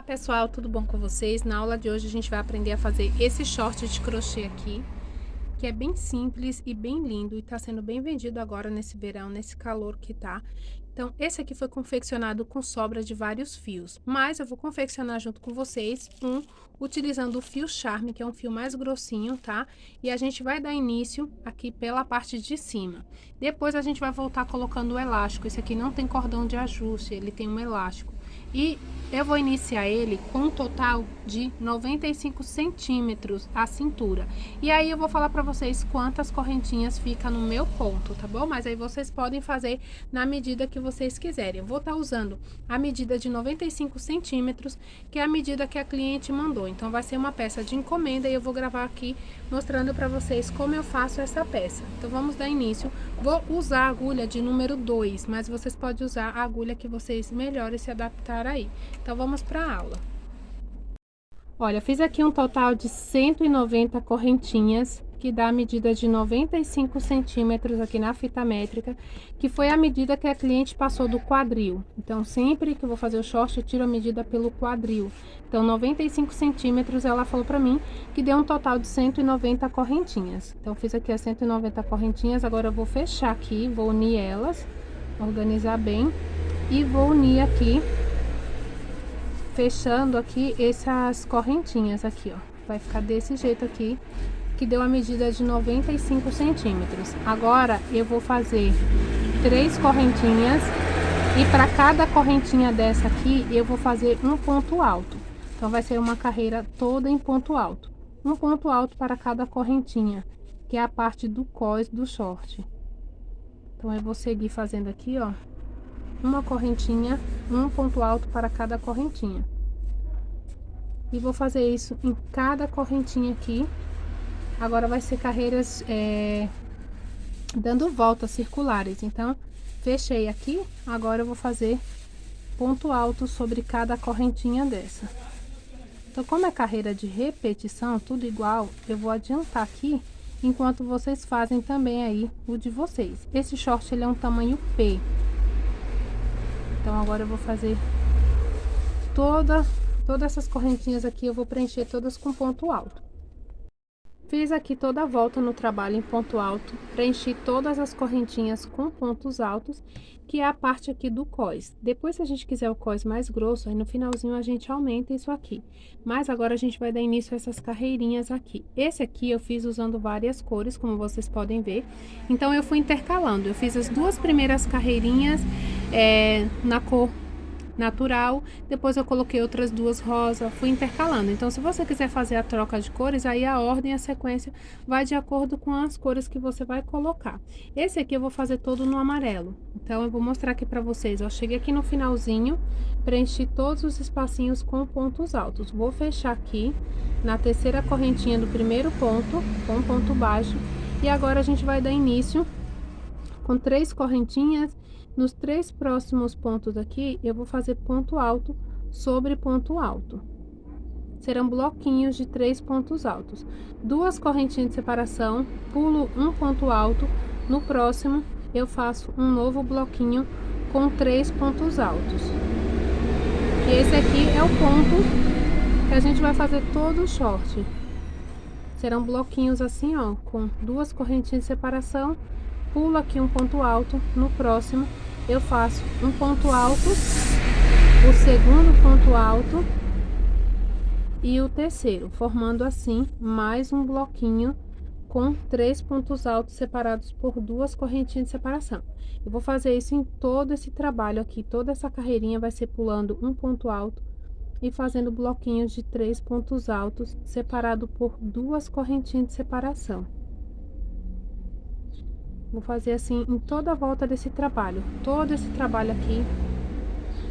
Olá pessoal, tudo bom com vocês? Na aula de hoje a gente vai aprender a fazer esse short de crochê aqui, que é bem simples e bem lindo e tá sendo bem vendido agora nesse verão, nesse calor que tá. Então esse aqui foi confeccionado com sobra de vários fios, mas eu vou confeccionar junto com vocês utilizando o fio Charme, que é um fio mais grossinho, tá? E a gente vai dar início aqui pela parte de cima. Depois a gente vai voltar colocando o elástico. Esse aqui não tem cordão de ajuste, ele tem um elástico. E eu vou iniciar ele com um total de 95 centímetros a cintura. E aí eu vou falar pra vocês quantas correntinhas fica no meu ponto, tá bom? Mas aí vocês podem fazer na medida que vocês quiserem. Eu vou estar usando a medida de 95 centímetros, que é a medida que a cliente mandou. Então vai ser uma peça de encomenda e eu vou gravar aqui mostrando pra vocês como eu faço essa peça. Então vamos dar início. Vou usar a agulha de número 2, mas vocês podem usar a agulha que vocês melhorem se adaptar aí. Então vamos para a aula. Olha, fiz aqui um total de 190 correntinhas, que dá a medida de 95 centímetros aqui na fita métrica, que foi a medida que a cliente passou do quadril. Então, sempre que eu vou fazer o short, eu tiro a medida pelo quadril. Então, 95 centímetros, ela falou pra mim que deu um total de 190 correntinhas. Então, fiz aqui as 190 correntinhas, agora eu vou fechar aqui, vou unir elas, organizar bem, e vou unir aqui fechando aqui essas correntinhas aqui, ó. Vai ficar desse jeito aqui, que deu a medida de 95 centímetros. Agora, eu vou fazer 3 correntinhas e para cada correntinha dessa aqui, eu vou fazer um ponto alto. Então, vai ser uma carreira toda em ponto alto. Um ponto alto para cada correntinha, que é a parte do cós do short. Então, eu vou seguir fazendo aqui, ó. Uma correntinha, um ponto alto para cada correntinha. E vou fazer isso em cada correntinha aqui. Agora vai ser carreiras dando voltas circulares. Então, fechei aqui, agora eu vou fazer ponto alto sobre cada correntinha dessa. Então, como é carreira de repetição, tudo igual, eu vou adiantar aqui, enquanto vocês fazem também aí o de vocês. Esse short, ele é um tamanho P. Então, agora eu vou fazer todas essas correntinhas aqui, eu vou preencher todas com ponto alto. Fiz aqui toda a volta no trabalho em ponto alto, preenchi todas as correntinhas com pontos altos, que é a parte aqui do cós. Depois, se a gente quiser o cós mais grosso, aí no finalzinho a gente aumenta isso aqui. Mas agora a gente vai dar início a essas carreirinhas aqui. Esse aqui eu fiz usando várias cores, como vocês podem ver. Então, eu fui intercalando. Eu fiz as 2 primeiras carreirinhas na cor natural, depois eu coloquei outras 2 rosa, fui intercalando. Então, se você quiser fazer a troca de cores, aí a ordem e a sequência vai de acordo com as cores que você vai colocar. Esse aqui eu vou fazer todo no amarelo. Então, eu vou mostrar aqui pra vocês, ó. Cheguei aqui no finalzinho, preenchi todos os espacinhos com pontos altos. Vou fechar aqui na terceira correntinha do primeiro ponto, com ponto baixo. E agora a gente vai dar início com 3 correntinhas. Nos 3 próximos pontos aqui, eu vou fazer ponto alto sobre ponto alto. Serão bloquinhos de 3 pontos altos. 2 correntinhas de separação, pulo um ponto alto. No próximo, eu faço um novo bloquinho com 3 pontos altos. E esse aqui é o ponto que a gente vai fazer todo o short. Serão bloquinhos assim, ó, com 2 correntinhas de separação. Pulo aqui um ponto alto, no próximo eu faço um ponto alto, o segundo ponto alto e o terceiro, formando assim mais um bloquinho com 3 pontos altos separados por 2 correntinhas de separação. Eu vou fazer isso em todo esse trabalho aqui, toda essa carreirinha vai ser pulando um ponto alto e fazendo bloquinhos de 3 pontos altos separado por 2 correntinhas de separação. Vou fazer assim em toda a volta desse trabalho. Todo esse trabalho aqui,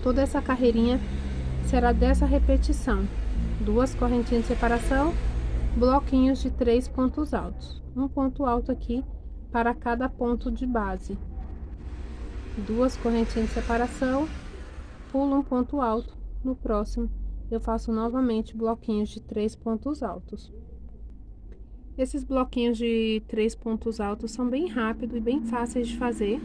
toda essa carreirinha será dessa repetição. 2 correntinhas de separação, bloquinhos de 3 pontos altos. Um ponto alto aqui para cada ponto de base. 2 correntinhas de separação, pulo um ponto alto. No próximo, eu faço novamente bloquinhos de 3 pontos altos. Esses bloquinhos de 3 pontos altos são bem rápidos e bem fáceis de fazer.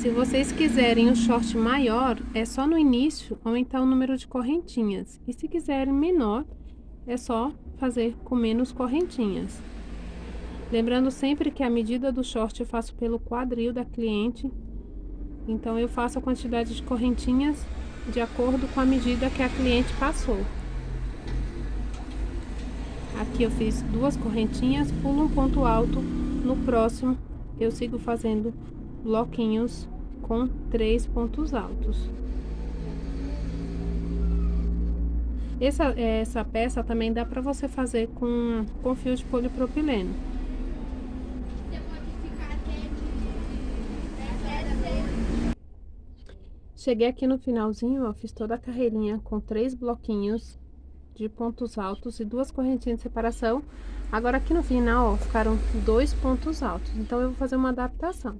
Se vocês quiserem o short maior, é só no início aumentar o número de correntinhas. E se quiserem menor, é só fazer com menos correntinhas. Lembrando sempre que a medida do short eu faço pelo quadril da cliente. Então, eu faço a quantidade de correntinhas de acordo com a medida que a cliente passou. Aqui eu fiz 2 correntinhas, pulo um ponto alto. No próximo, eu sigo fazendo bloquinhos com 3 pontos altos. Essa peça também dá pra você fazer com fio de polipropileno. Cheguei aqui no finalzinho, ó, fiz toda a carreirinha com 3 bloquinhos de pontos altos e 2 correntinhas de separação. Agora aqui no final, ó, ficaram 2 pontos altos, então eu vou fazer uma adaptação.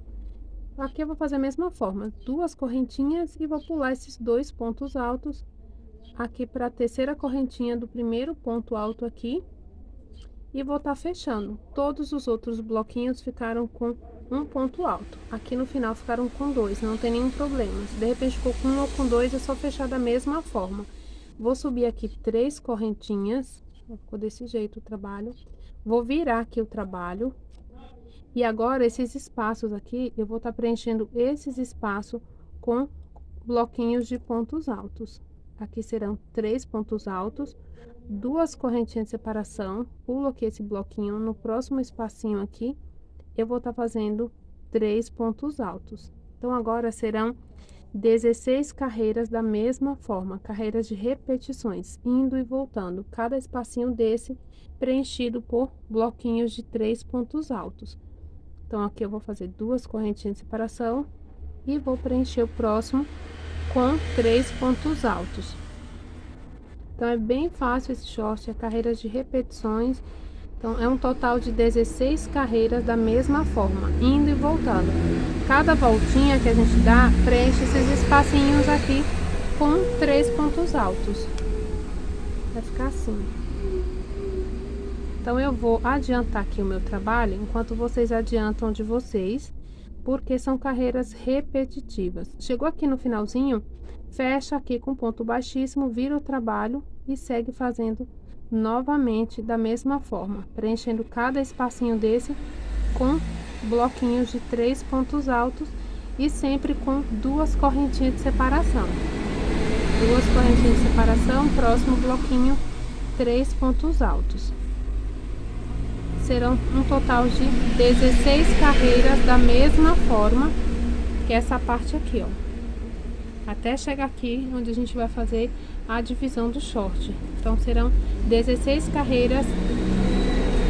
Aqui eu vou fazer a mesma forma, 2 correntinhas e vou pular esses 2 pontos altos aqui para a terceira correntinha do primeiro ponto alto aqui. E vou estar fechando. Todos os outros bloquinhos ficaram com um ponto alto. Aqui no final ficaram com 2, não tem nenhum problema. Se de repente ficou com 1 ou com 2, é só fechar da mesma forma. Vou subir aqui 3 correntinhas, ficou desse jeito o trabalho. Vou virar aqui o trabalho. E agora, esses espaços aqui, eu vou estar preenchendo esses espaços com bloquinhos de pontos altos. Aqui serão 3 pontos altos, 2 correntinhas de separação, pulo aqui esse bloquinho, no próximo espacinho aqui, eu vou estar fazendo 3 pontos altos. Então, agora serão 16 carreiras da mesma forma, carreiras de repetições, indo e voltando, cada espacinho desse preenchido por bloquinhos de 3 pontos altos. Então, aqui eu vou fazer 2 correntinhas de separação e vou preencher o próximo com 3 pontos altos. Então, é bem fácil esse short, é carreiras de repetições. Então, é um total de 16 carreiras da mesma forma, indo e voltando. Cada voltinha que a gente dá, preenche esses espacinhos aqui com 3 pontos altos. Vai ficar assim. Então, eu vou adiantar aqui o meu trabalho, enquanto vocês adiantam de vocês, porque são carreiras repetitivas. Chegou aqui no finalzinho, fecha aqui com ponto baixíssimo, vira o trabalho e segue fazendo novamente da mesma forma, preenchendo cada espacinho desse com bloquinhos de 3 pontos altos e sempre com 2 correntinhas de separação. 2 correntinhas de separação, próximo bloquinho, 3 pontos altos. Serão um total de 16 carreiras da mesma forma que essa parte aqui, ó. Até chegar aqui, onde a gente vai fazer a divisão do short. Então, serão 16 carreiras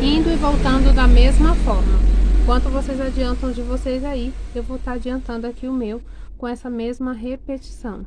indo e voltando da mesma forma. Enquanto vocês adiantam de vocês aí, eu vou estar adiantando aqui o meu com essa mesma repetição.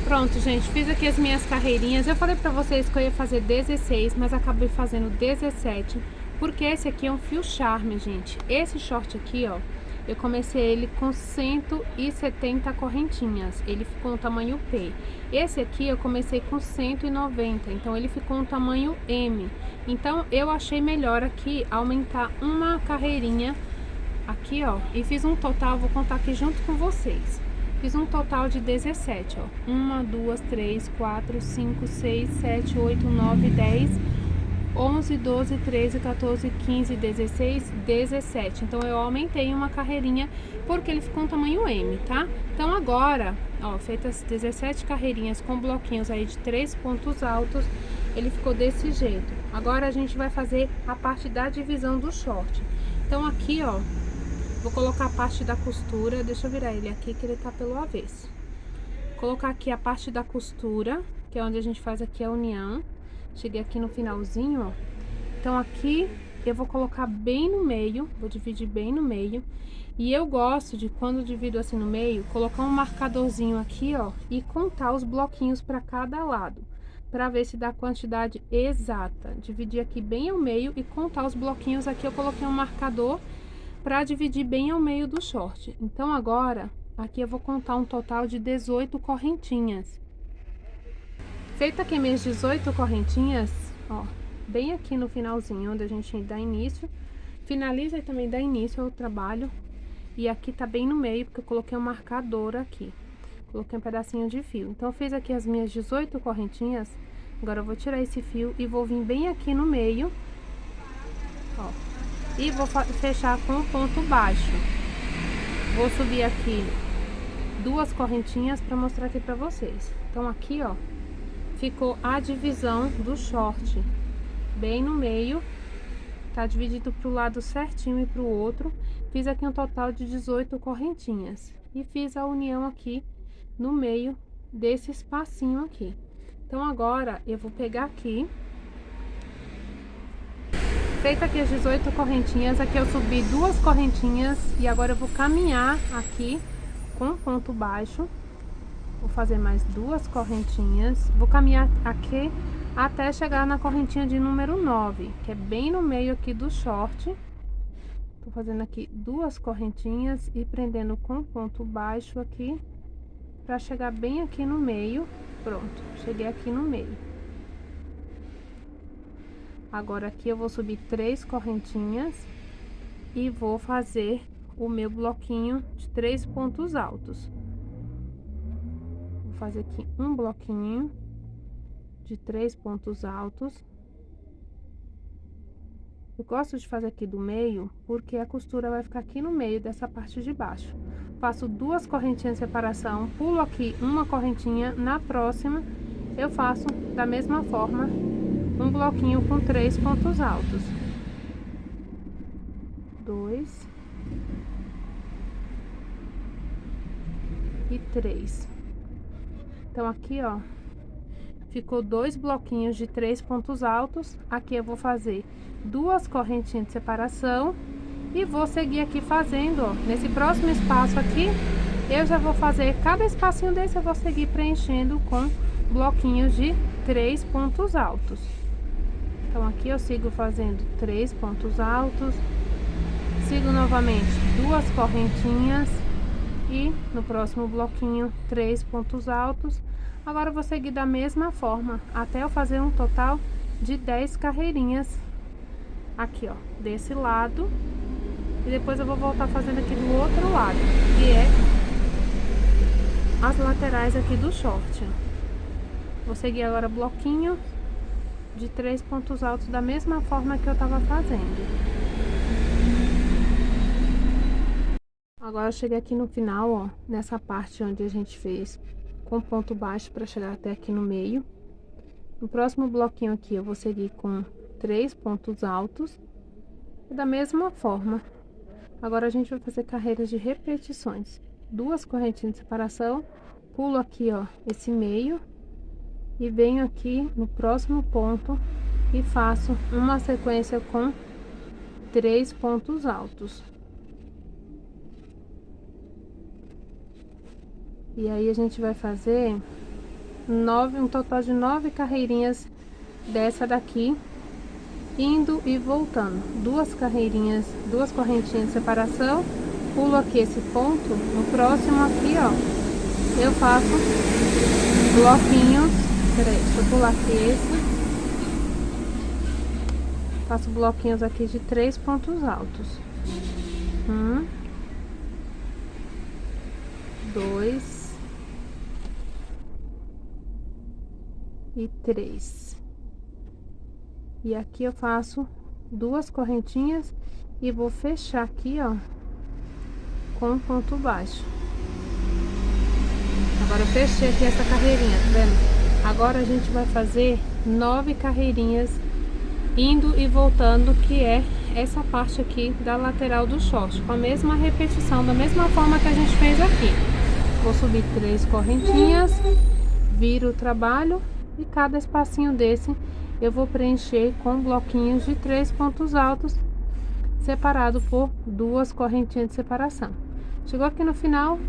Pronto, gente, fiz aqui as minhas carreirinhas. Eu falei pra vocês que eu ia fazer 16, mas acabei fazendo 17, porque esse aqui é um fio charme, gente. Esse short aqui, ó, eu comecei ele com 170 correntinhas, ele ficou um tamanho P. Esse aqui eu comecei com 190, então ele ficou um tamanho M. Então, eu achei melhor aqui aumentar uma carreirinha aqui, ó, e fiz um total, vou contar aqui junto com vocês. Fiz um total de 17, ó. 1, 2, 3, 4, 5, 6, 7, 8, 9, 10, 11, 12, 13, 14, 15, 16, 17. Então, eu aumentei uma carreirinha porque ele ficou um tamanho M, tá? Então, agora, ó, feitas 17 carreirinhas com bloquinhos aí de 3 pontos altos, ele ficou desse jeito. Agora, a gente vai fazer a parte da divisão do short. Então, aqui, ó, vou colocar a parte da costura, deixa eu virar ele aqui que ele tá pelo avesso. Colocar aqui a parte da costura, que é onde a gente faz aqui a união. Cheguei aqui no finalzinho, ó. Então, aqui eu vou colocar bem no meio, vou dividir bem no meio. E eu gosto de, quando divido assim no meio, colocar um marcadorzinho aqui, ó, e contar os bloquinhos para cada lado, para ver se dá a quantidade exata. Dividir aqui bem ao meio e contar os bloquinhos aqui, eu coloquei um marcador para dividir bem ao meio do short. Então, agora, aqui eu vou contar um total de 18 correntinhas. Feita aqui minhas 18 correntinhas, ó, bem aqui no finalzinho, onde a gente dá início, Finaliza e também dá início ao trabalho. E aqui tá bem no meio, porque eu coloquei um marcador aqui. Coloquei um pedacinho de fio. Então, eu fiz aqui as minhas 18 correntinhas. Agora, eu vou tirar esse fio e vou vir bem aqui no meio. Ó. E vou fechar com o ponto baixo. Vou subir aqui 2 correntinhas pra mostrar aqui pra vocês. Então, aqui, ó, ficou a divisão do short. Bem no meio. Tá dividido pro lado certinho e pro outro. Fiz aqui um total de 18 correntinhas. E fiz a união aqui no meio desse espacinho aqui. Então, agora, eu vou pegar aqui. Feita aqui as 18 correntinhas, aqui eu subi 2 correntinhas. E agora eu vou caminhar aqui com ponto baixo. Vou fazer mais 2 correntinhas. Vou caminhar aqui até chegar na correntinha de número 9, que é bem no meio aqui do short. Tô fazendo aqui 2 correntinhas e prendendo com ponto baixo aqui, pra chegar bem aqui no meio. Pronto, cheguei aqui no meio. Agora, aqui eu vou subir 3 correntinhas e vou fazer o meu bloquinho de 3 pontos altos. Vou fazer aqui um bloquinho de 3 pontos altos. Eu gosto de fazer aqui do meio, porque a costura vai ficar aqui no meio dessa parte de baixo. Faço 2 correntinhas de separação, pulo aqui uma correntinha, na próxima eu faço da mesma forma um bloquinho com 3 pontos altos. 2 e 3. Então, aqui, ó, ficou 2 bloquinhos de 3 pontos altos. Aqui eu vou fazer 2 correntinhas de separação e vou seguir aqui fazendo, ó, nesse próximo espaço aqui, eu já vou fazer cada espacinho desse, eu vou seguir preenchendo com bloquinhos de 3 pontos altos. Então, aqui eu sigo fazendo 3 pontos altos, sigo novamente 2 correntinhas e no próximo bloquinho 3 pontos altos. Agora eu vou seguir da mesma forma até eu fazer um total de 10 carreirinhas aqui, ó, desse lado. E depois eu vou voltar fazendo aqui do outro lado, que é as laterais aqui do short. Vou seguir agora bloquinho de 3 pontos altos da mesma forma que eu tava fazendo. Agora eu cheguei aqui no final, ó, nessa parte onde a gente fez com ponto baixo para chegar até aqui no meio. No próximo bloquinho aqui eu vou seguir com 3 pontos altos e da mesma forma. Agora a gente vai fazer carreiras de repetições. 2 correntinhas de separação, pulo aqui, ó, esse meio e venho aqui no próximo ponto e faço uma sequência com 3 pontos altos. E aí a gente vai fazer um total de 9 carreirinhas dessa daqui, indo e voltando. 2 carreirinhas, 2 correntinhas de separação, pulo aqui esse ponto, no próximo aqui, ó, eu faço bloquinhos, peraí, deixa eu pular aqui esse, faço bloquinhos aqui de 3 pontos altos. 1, 2 e 3. E aqui eu faço 2 correntinhas e vou fechar aqui, ó, com ponto baixo. Agora eu fechei aqui essa carreirinha, tá vendo? Agora a gente vai fazer 9 carreirinhas indo e voltando, que é essa parte aqui da lateral do short, com a mesma repetição, da mesma forma que a gente fez aqui. Vou subir 3 correntinhas, viro o trabalho e cada espacinho desse eu vou preencher com bloquinhos de 3 pontos altos, separado por 2 correntinhas de separação. Chegou aqui no final,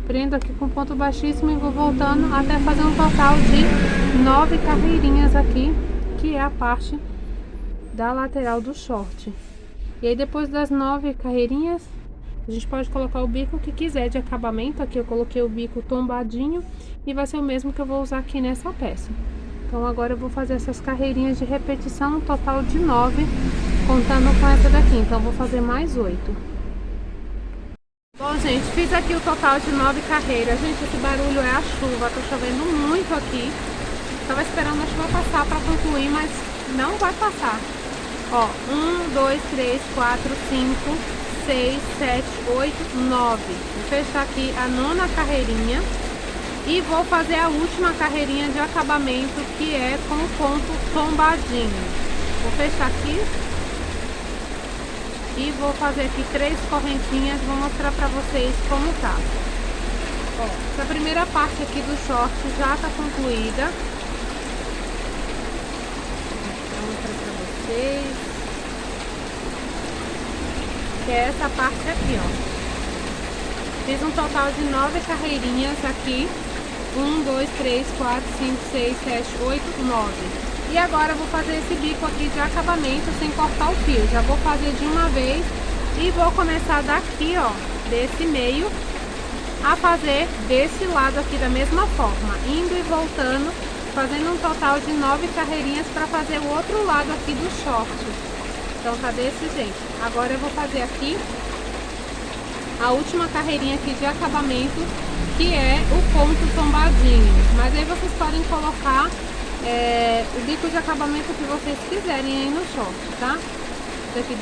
prendo aqui com ponto baixíssimo e vou voltando até fazer um total de 9 carreirinhas aqui, que é a parte da lateral do short. E aí, depois das 9 carreirinhas, a gente pode colocar o bico que quiser de acabamento. Aqui eu coloquei o bico tombadinho e vai ser o mesmo que eu vou usar aqui nessa peça. Então, agora eu vou fazer essas carreirinhas de repetição, um total de 9, contando com essa daqui, então vou fazer mais 8. Bom, gente, fiz aqui o total de 9 carreiras. Gente, esse barulho é a chuva, tá chovendo muito aqui. Tava esperando a chuva passar para concluir, mas não vai passar. Ó, 1, 2, 3, 4, 5, 6, 7, 8, 9. Vou fechar aqui a 9ª carreirinha e vou fazer a última carreirinha de acabamento, que é com o ponto tombadinho. Vou fechar aqui e vou fazer aqui 3 correntinhas. Vou mostrar pra vocês como tá. Ó, essa primeira parte aqui do short já tá concluída. Vou mostrar pra vocês. Que é essa parte aqui, ó. Fiz um total de 9 carreirinhas aqui. 1, 2, 3, 4, 5, 6, 7, 8, 9. E agora eu vou fazer esse bico aqui de acabamento sem cortar o fio. Já vou fazer de uma vez e vou começar daqui, ó, desse meio, a fazer desse lado aqui da mesma forma, indo e voltando, fazendo um total de 9 carreirinhas para fazer o outro lado aqui do short. Então tá desse jeito. Agora eu vou fazer aqui a última carreirinha aqui de acabamento, que é o ponto tombadinho. Mas aí vocês podem colocar o bico de acabamento que vocês quiserem aí no short, tá? Aqui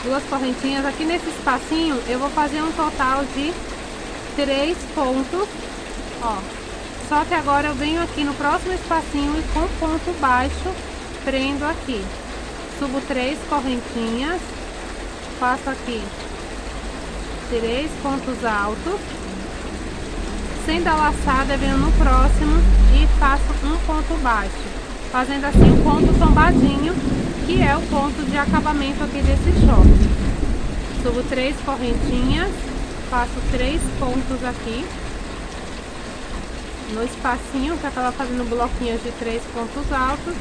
duas correntinhas. Aqui nesse espacinho eu vou fazer um total de 3 pontos, ó. Só que agora eu venho aqui no próximo espacinho e com ponto baixo prendo aqui. Subo 3 correntinhas, faço aqui 3 pontos altos, sem dar laçada, venho no próximo e faço um ponto baixo, fazendo assim um ponto tombadinho, que é o ponto de acabamento aqui desse short. Subo 3 correntinhas, faço 3 pontos aqui no espacinho, que eu tava fazendo bloquinhos de 3 pontos altos,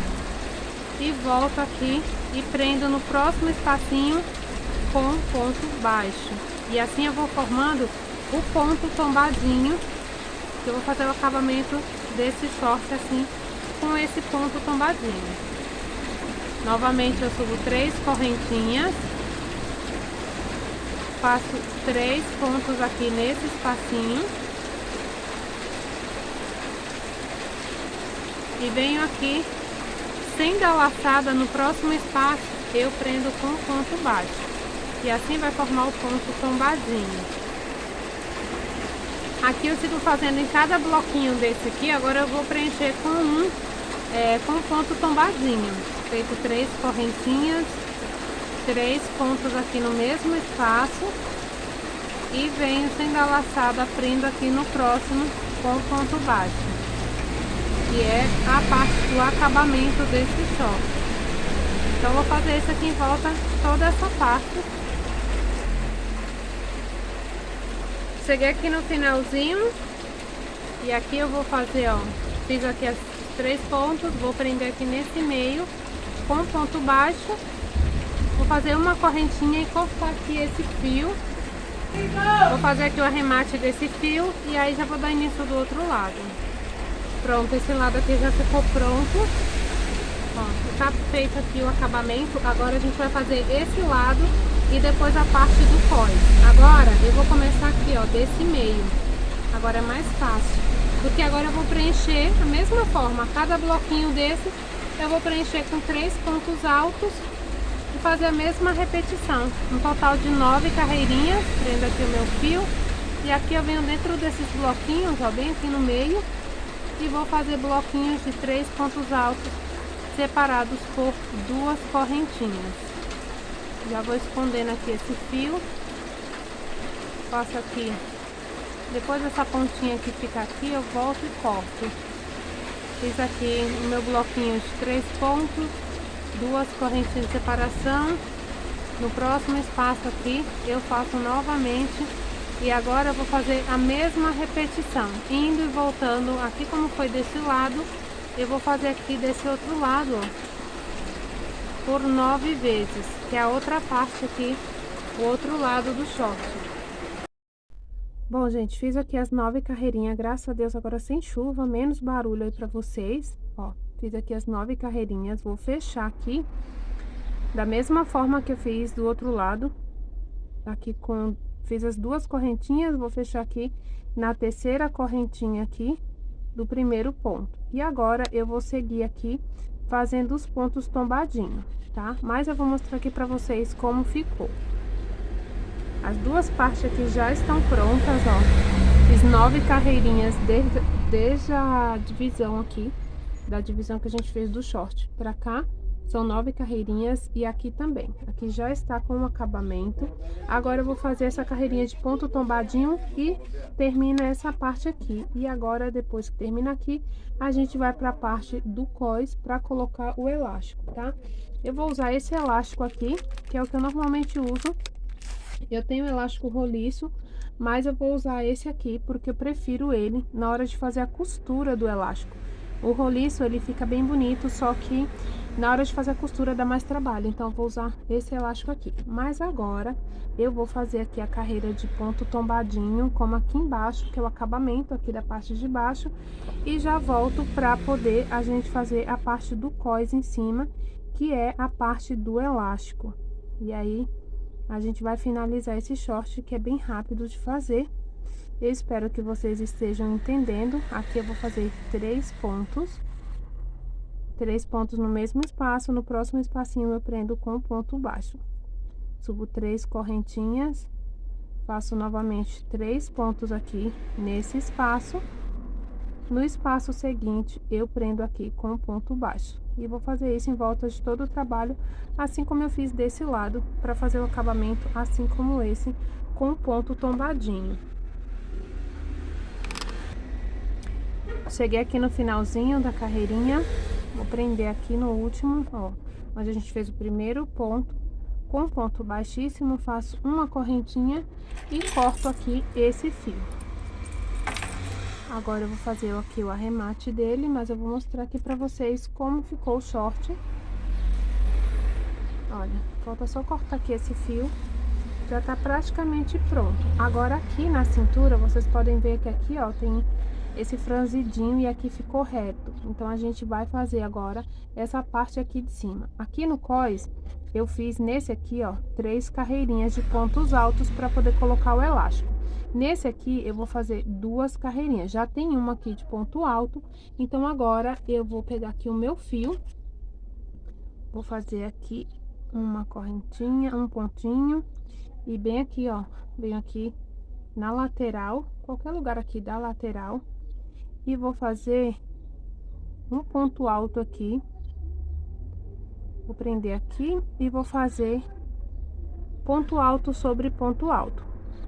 e volto aqui e prendo no próximo espacinho com ponto baixo. E assim eu vou formando o ponto tombadinho, que eu vou fazer o acabamento desse short assim, com esse ponto tombadinho. Novamente eu subo 3 correntinhas, faço 3 pontos aqui nesse espacinho e venho aqui sem dar laçada no próximo espaço, eu prendo com ponto baixo. E assim vai formar o ponto tombadinho. Aqui eu sigo fazendo em cada bloquinho desse aqui. Agora eu vou preencher com ponto tombadinho. Feito 3 correntinhas, 3 pontos aqui no mesmo espaço e venho sem dar laçada, prendo aqui no próximo com ponto baixo, que é a parte do acabamento desse short. Então vou fazer isso aqui em volta, toda essa parte. Cheguei aqui no finalzinho e aqui eu vou fazer, ó, fiz aqui as 3 pontos, vou prender aqui nesse meio com ponto baixo, vou fazer uma correntinha e cortar aqui esse fio. Vou fazer aqui o arremate desse fio e aí já vou dar início do outro lado. Pronto, esse lado aqui já ficou pronto. Ó, tá feito aqui o acabamento. Agora a gente vai fazer esse lado e depois a parte do cós. Agora eu vou começar aqui, ó, desse meio. Agora é mais fácil, porque agora eu vou preencher da mesma forma. Cada bloquinho desse eu vou preencher com 3 pontos altos e fazer a mesma repetição. Um total de 9 carreirinhas. Prendo aqui o meu fio e aqui eu venho dentro desses bloquinhos, ó, bem aqui no meio, e vou fazer bloquinhos de 3 pontos altos separados por 2 correntinhas. Já vou escondendo aqui esse fio, faço aqui, depois dessa pontinha que fica aqui, eu volto e corto. Fiz aqui o meu bloquinho de 3 pontos, 2 correntinhas de separação. No próximo espaço aqui, eu faço novamente. E agora eu vou fazer a mesma repetição, indo e voltando aqui como foi desse lado, eu vou fazer aqui desse outro lado, ó, por 9 vezes, que é a outra parte aqui, o outro lado do short. Bom, gente, fiz aqui as 9 carreirinhas, graças a Deus, agora sem chuva, menos barulho aí pra vocês, ó. Fiz aqui as 9 carreirinhas, vou fechar aqui Da mesma forma que eu fiz do outro lado, aqui fiz as duas correntinhas, vou fechar aqui na terceira correntinha aqui do primeiro ponto. E agora eu vou seguir aqui fazendo os pontos tombadinhos, tá? Mas eu vou mostrar aqui pra vocês como ficou. As duas partes aqui já estão prontas, ó. Fiz 9 carreirinhas desde a divisão aqui, da divisão que a gente fez do short pra cá. São 9 carreirinhas e aqui também. Aqui já está com o acabamento. Agora eu vou fazer essa carreirinha de ponto tombadinho e termina essa parte aqui. E agora, depois que termina aqui, a gente vai para a parte do cós para colocar o elástico, tá? Eu vou usar esse elástico aqui, que é o que eu normalmente uso. Eu tenho elástico roliço, mas eu vou usar esse aqui porque eu prefiro ele na hora de fazer a costura do elástico. O roliço, ele fica bem bonito, só que na hora de fazer a costura dá mais trabalho, então eu vou usar esse elástico aqui. Mas agora eu vou fazer aqui a carreira de ponto tombadinho, como aqui embaixo, que é o acabamento aqui da parte de baixo, e já volto pra poder a gente fazer a parte do cós em cima, que é a parte do elástico. E aí a gente vai finalizar esse short, que é bem rápido de fazer. Eu espero que vocês estejam entendendo. Aqui eu vou fazer 3 pontos no mesmo espaço. No próximo espacinho eu prendo com ponto baixo, subo 3 correntinhas, faço novamente 3 pontos aqui nesse espaço. No espaço seguinte eu prendo aqui com ponto baixo e vou fazer isso em volta de todo o trabalho, assim como eu fiz desse lado, para fazer o acabamento assim como esse, com ponto tombadinho. Cheguei aqui no finalzinho da carreirinha, vou prender aqui no último, ó, onde a gente fez o primeiro ponto, com ponto baixíssimo, faço uma correntinha e corto aqui esse fio. Agora eu vou fazer aqui o arremate dele, mas eu vou mostrar aqui pra vocês como ficou o short. Olha, falta só cortar aqui esse fio, já tá praticamente pronto. Agora aqui na cintura, vocês podem ver que aqui, ó, tem esse franzidinho e aqui ficou reto. Então a gente vai fazer agora essa parte aqui de cima. Aqui no cós, eu fiz nesse aqui, ó, 3 carreirinhas de pontos altos para poder colocar o elástico. Nesse aqui eu vou fazer 2 carreirinhas, já tem uma aqui de ponto alto. Então agora eu vou pegar aqui o meu fio, vou fazer aqui uma correntinha, um pontinho, e bem aqui, ó, bem aqui na lateral, qualquer lugar aqui da lateral, e vou fazer um ponto alto aqui, vou prender aqui e vou fazer ponto alto sobre ponto alto.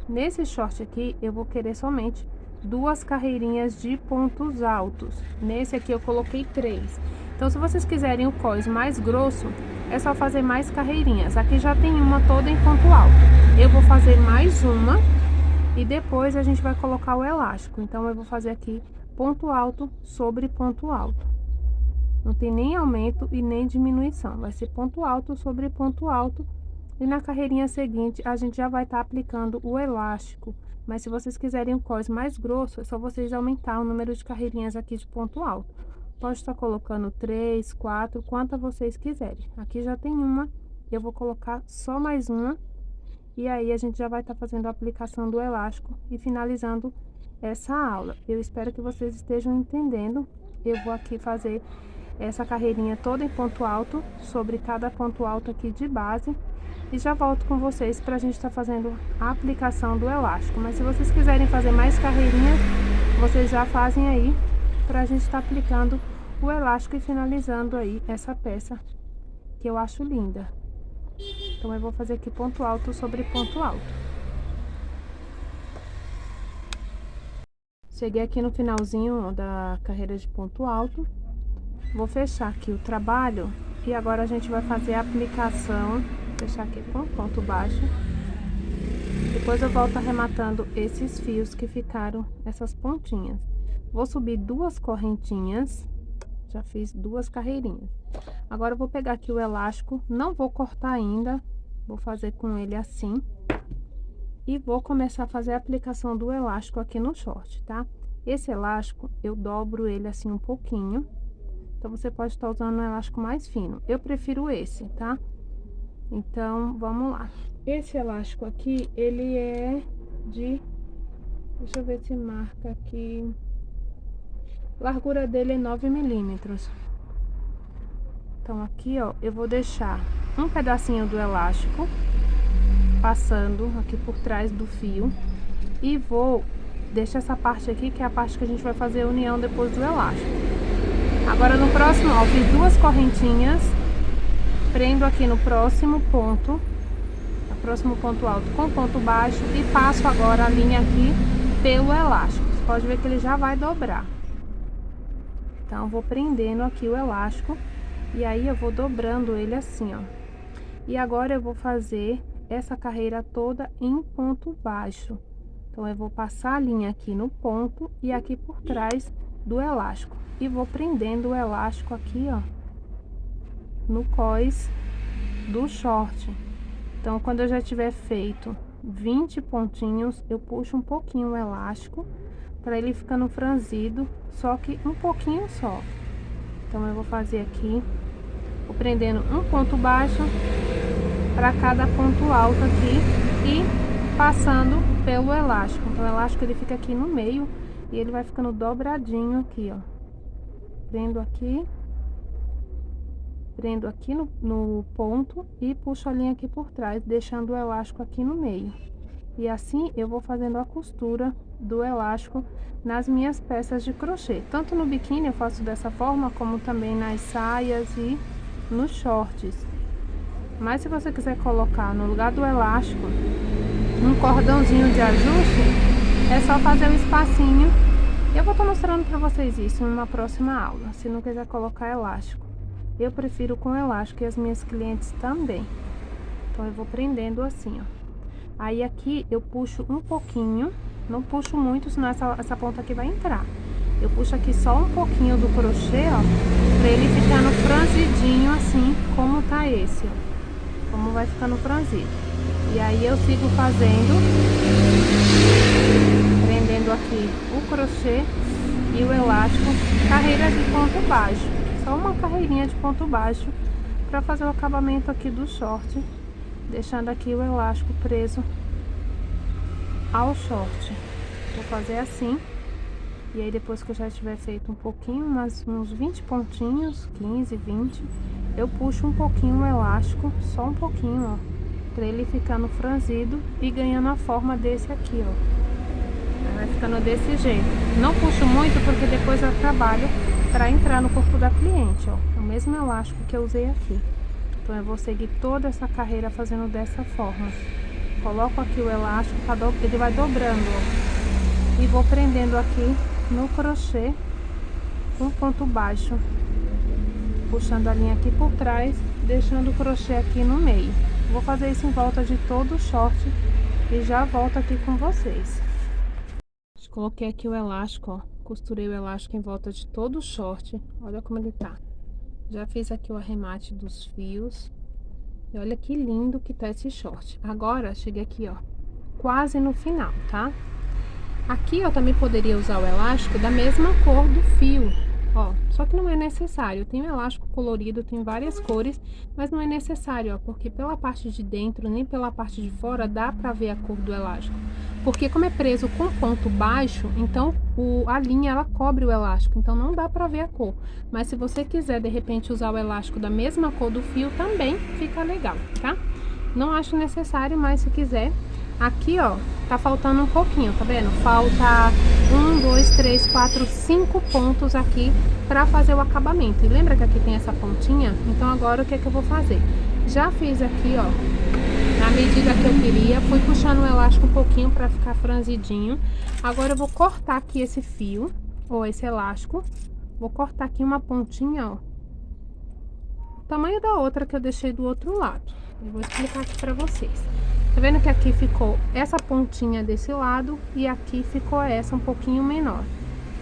Nesse short aqui eu vou querer somente 2 carreirinhas de pontos altos. Nesse aqui eu coloquei 3. Então, se vocês quiserem o cós mais grosso, é só fazer mais carreirinhas. Aqui já tem uma toda em ponto alto. Eu vou fazer mais uma e depois a gente vai colocar o elástico. Então eu vou fazer aqui ponto alto sobre ponto alto. Não tem nem aumento e nem diminuição. Vai ser ponto alto sobre ponto alto. E na carreirinha seguinte, a gente já vai estar aplicando o elástico. Mas se vocês quiserem o cós mais grosso, é só vocês aumentar o número de carreirinhas aqui de ponto alto. Pode estar colocando 3, 4, quantas vocês quiserem. Aqui já tem uma, eu vou colocar só mais uma. E aí, a gente já vai estar fazendo a aplicação do elástico e finalizando essa aula. Eu espero que vocês estejam entendendo. Eu vou aqui fazer essa carreirinha toda em ponto alto, sobre cada ponto alto aqui de base. E já volto com vocês pra gente estar fazendo a aplicação do elástico. Mas se vocês quiserem fazer mais carreirinhas, vocês já fazem aí, pra gente estar aplicando o elástico e finalizando aí essa peça, que eu acho linda. Então, eu vou fazer aqui ponto alto sobre ponto alto. Cheguei aqui no finalzinho da carreira de ponto alto. Vou fechar aqui o trabalho e agora a gente vai fazer a aplicação. Fechar aqui com ponto baixo. Depois eu volto arrematando esses fios que ficaram, essas pontinhas. Vou subir 2 correntinhas. Já fiz 2 carreirinhas. Agora eu vou pegar aqui o elástico, não vou cortar ainda, vou fazer com ele assim. E vou começar a fazer a aplicação do elástico aqui no short, tá? Esse elástico, eu dobro ele assim um pouquinho. Então, você pode estar usando um elástico mais fino. Eu prefiro esse, tá? Então, vamos lá. Esse elástico aqui, ele é de... Deixa eu ver se marca aqui. A largura dele é 9 milímetros. Então, aqui, ó, eu vou deixar um pedacinho do elástico passando aqui por trás do fio. E vou deixar essa parte aqui, que é a parte que a gente vai fazer a união depois do elástico. Agora, no próximo, ó, fiz 2 correntinhas. Prendo aqui no próximo ponto alto com ponto baixo e passo agora a linha aqui pelo elástico. Você pode ver que ele já vai dobrar. Então, eu vou prendendo aqui o elástico e aí eu vou dobrando ele assim, ó. E agora eu vou fazer essa carreira toda em ponto baixo. Então, eu vou passar a linha aqui no ponto e aqui por trás do elástico. E vou prendendo o elástico aqui, ó, no cós do short. Então, quando eu já tiver feito 20 pontinhos, eu puxo um pouquinho o elástico para ele ficando franzido, só que um pouquinho só. Então, eu vou fazer aqui, vou prendendo um ponto baixo para cada ponto alto aqui e passando pelo elástico. Então, o elástico ele fica aqui no meio e ele vai ficando dobradinho aqui, ó. Prendo aqui no ponto e puxo a linha aqui por trás, deixando o elástico aqui no meio. E assim eu vou fazendo a costura do elástico nas minhas peças de crochê. Tanto no biquíni eu faço dessa forma, como também nas saias e nos shorts. Mas se você quiser colocar no lugar do elástico um cordãozinho de ajuste, é só fazer um espacinho. Eu vou estar mostrando para vocês isso em uma próxima aula, se não quiser colocar elástico. Eu prefiro com elástico e as minhas clientes também. Então, eu vou prendendo assim, ó. Aí, aqui, eu puxo um pouquinho, não puxo muito, senão essa ponta aqui vai entrar. Eu puxo aqui só um pouquinho do crochê, ó, pra ele ficando franzidinho assim, como tá esse, ó. Como vai ficando franzido. E aí, eu sigo fazendo, prendendo aqui o crochê e o elástico, carreira de ponto baixo. Só uma carreirinha de ponto baixo para fazer o acabamento aqui do short, deixando aqui o elástico preso ao short. Vou fazer assim, e aí depois que eu já tiver feito um pouquinho, uns 20 pontinhos, 15, 20, eu puxo um pouquinho o elástico, só um pouquinho, ó, para ele ficando franzido e ganhando a forma desse aqui, ó. Vai ficando desse jeito. Não puxo muito porque depois eu trabalho para entrar no corpo da cliente, ó, o mesmo elástico que eu usei aqui. Então, eu vou seguir toda essa carreira fazendo dessa forma. Coloco aqui o elástico, ele vai dobrando, ó, e vou prendendo aqui no crochê com ponto baixo, puxando a linha aqui por trás, deixando o crochê aqui no meio. Vou fazer isso em volta de todo o short e já volto aqui com vocês. Coloquei aqui o elástico, ó, costurei o elástico em volta de todo o short. Olha como ele tá. Já fiz aqui o arremate dos fios. E olha que lindo que tá esse short. Agora, cheguei aqui, ó, quase no final, tá? Aqui eu também poderia usar o elástico da mesma cor do fio, ó. Só que não é necessário. Eu tenho elástico colorido, tem várias cores, mas não é necessário, ó, porque pela parte de dentro, nem pela parte de fora, dá pra ver a cor do elástico. Porque como é preso com ponto baixo, então a linha ela cobre o elástico, então não dá pra ver a cor. Mas se você quiser de repente usar o elástico da mesma cor do fio, também fica legal, tá? Não acho necessário, mas se quiser. Aqui, ó, tá faltando um pouquinho, tá vendo? Falta 1, 2, 3, 4, 5 pontos aqui pra fazer o acabamento. E lembra que aqui tem essa pontinha? Então agora o que é que eu vou fazer? Já fiz aqui, ó, na medida que eu queria, fui puxando o elástico um pouquinho pra ficar franzidinho. Agora eu vou cortar aqui esse fio, ou esse elástico. Vou cortar aqui uma pontinha, ó, o tamanho da outra que eu deixei do outro lado. Eu vou explicar aqui pra vocês. Tá vendo que aqui ficou essa pontinha desse lado e aqui ficou essa um pouquinho menor.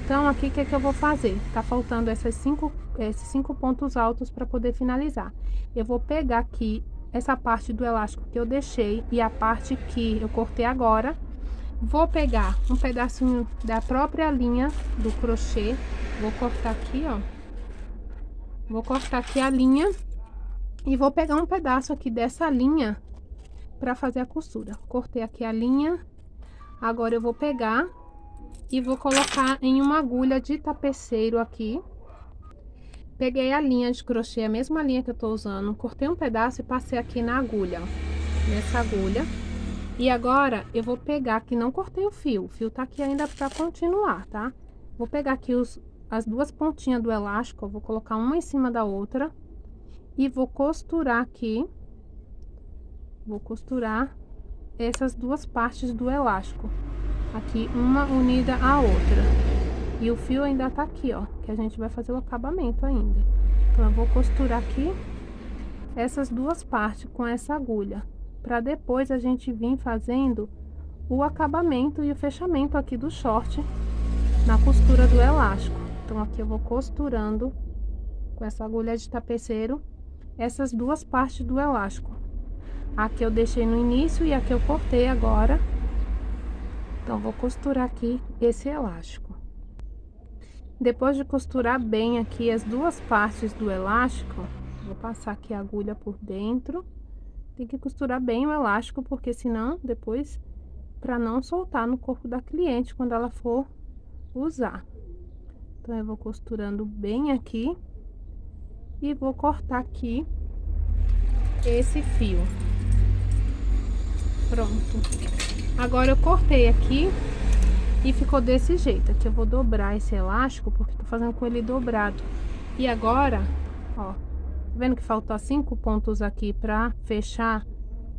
Então, aqui o que é que eu vou fazer? Tá faltando esses cinco pontos altos para poder finalizar. Eu vou pegar aqui essa parte do elástico que eu deixei e a parte que eu cortei agora. Vou pegar um pedacinho da própria linha do crochê. Vou cortar aqui, ó. Vou cortar aqui a linha E vou pegar um pedaço aqui dessa linha para fazer a costura. Cortei aqui a linha. Agora eu vou pegar e vou colocar em uma agulha de tapeceiro aqui. Peguei a linha de crochê, a mesma linha que eu tô usando, cortei um pedaço e passei aqui na agulha, ó, nessa agulha. E agora eu vou pegar aqui, não cortei o fio tá aqui ainda para continuar, tá? Vou pegar aqui as duas pontinhas do elástico, eu vou colocar uma em cima da outra e vou costurar aqui. Vou costurar essas duas partes do elástico, aqui uma unida à outra. E o fio ainda tá aqui, ó, que a gente vai fazer o acabamento ainda. Então, eu vou costurar aqui essas duas partes com essa agulha, para depois a gente vir fazendo o acabamento e o fechamento aqui do short na costura do elástico. Então, aqui eu vou costurando com essa agulha de tapeceiro essas duas partes do elástico. A que eu deixei no início e a que eu cortei agora. Então, vou costurar aqui esse elástico. Depois de costurar bem aqui as duas partes do elástico, vou passar aqui a agulha por dentro. Tem que costurar bem o elástico, porque senão depois, para não soltar no corpo da cliente quando ela for usar. Então, eu vou costurando bem aqui e vou cortar aqui esse fio. Pronto. Agora eu cortei aqui e ficou desse jeito. Aqui eu vou dobrar esse elástico, porque tô fazendo com ele dobrado. E agora, ó, tá vendo que faltou 5 pontos aqui pra fechar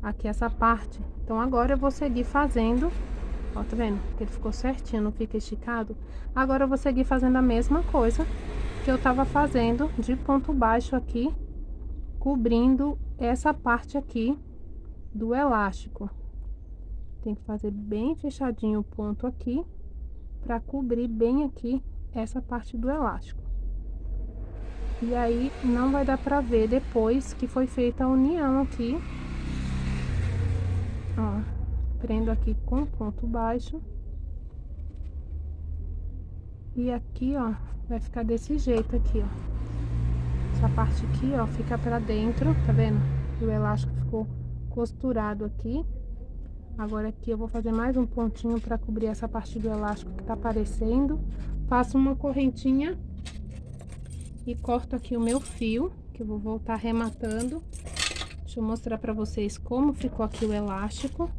aqui essa parte? Então, agora eu vou seguir fazendo, ó, tá vendo? Que ele ficou certinho, não fica esticado. Agora eu vou seguir fazendo a mesma coisa que eu tava fazendo de ponto baixo aqui, cobrindo essa parte aqui do elástico. Tem que fazer bem fechadinho o ponto aqui, para cobrir bem aqui essa parte do elástico. E aí não vai dar para ver depois que foi feita a união aqui. Ó, prendo aqui com ponto baixo. E aqui, ó, vai ficar desse jeito aqui, ó. Essa parte aqui, ó, fica para dentro, tá vendo? E o elástico ficou costurado aqui. Agora aqui eu vou fazer mais um pontinho para cobrir essa parte do elástico que tá aparecendo. Passo uma correntinha e corto aqui o meu fio, que eu vou voltar arrematando. Deixa eu mostrar para vocês como ficou aqui o elástico.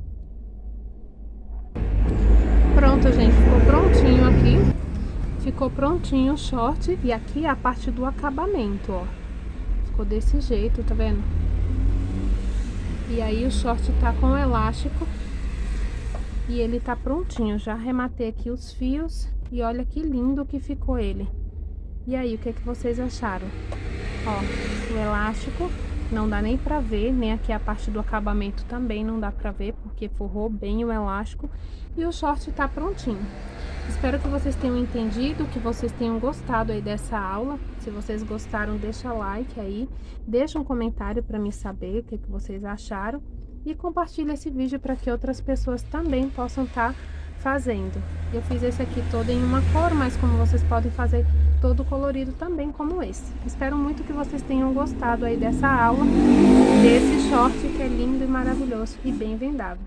Pronto, gente, ficou prontinho aqui. Ficou prontinho o short. E aqui é a parte do acabamento, ó. Ficou desse jeito, tá vendo? E aí o short tá com o elástico. E ele tá prontinho, já arrematei aqui os fios e olha que lindo que ficou ele. E aí, o que que vocês acharam? Ó, o elástico não dá nem pra ver, nem aqui a parte do acabamento também não dá pra ver, porque forrou bem o elástico. E o short tá prontinho. Espero que vocês tenham entendido, que vocês tenham gostado aí dessa aula. Se vocês gostaram, deixa like aí, deixa um comentário pra mim saber o que que vocês acharam. E compartilha esse vídeo para que outras pessoas também possam estar fazendo. Eu fiz esse aqui todo em uma cor, mas como vocês podem fazer todo colorido também como esse. Espero muito que vocês tenham gostado aí dessa aula, desse short que é lindo e maravilhoso e bem vendável.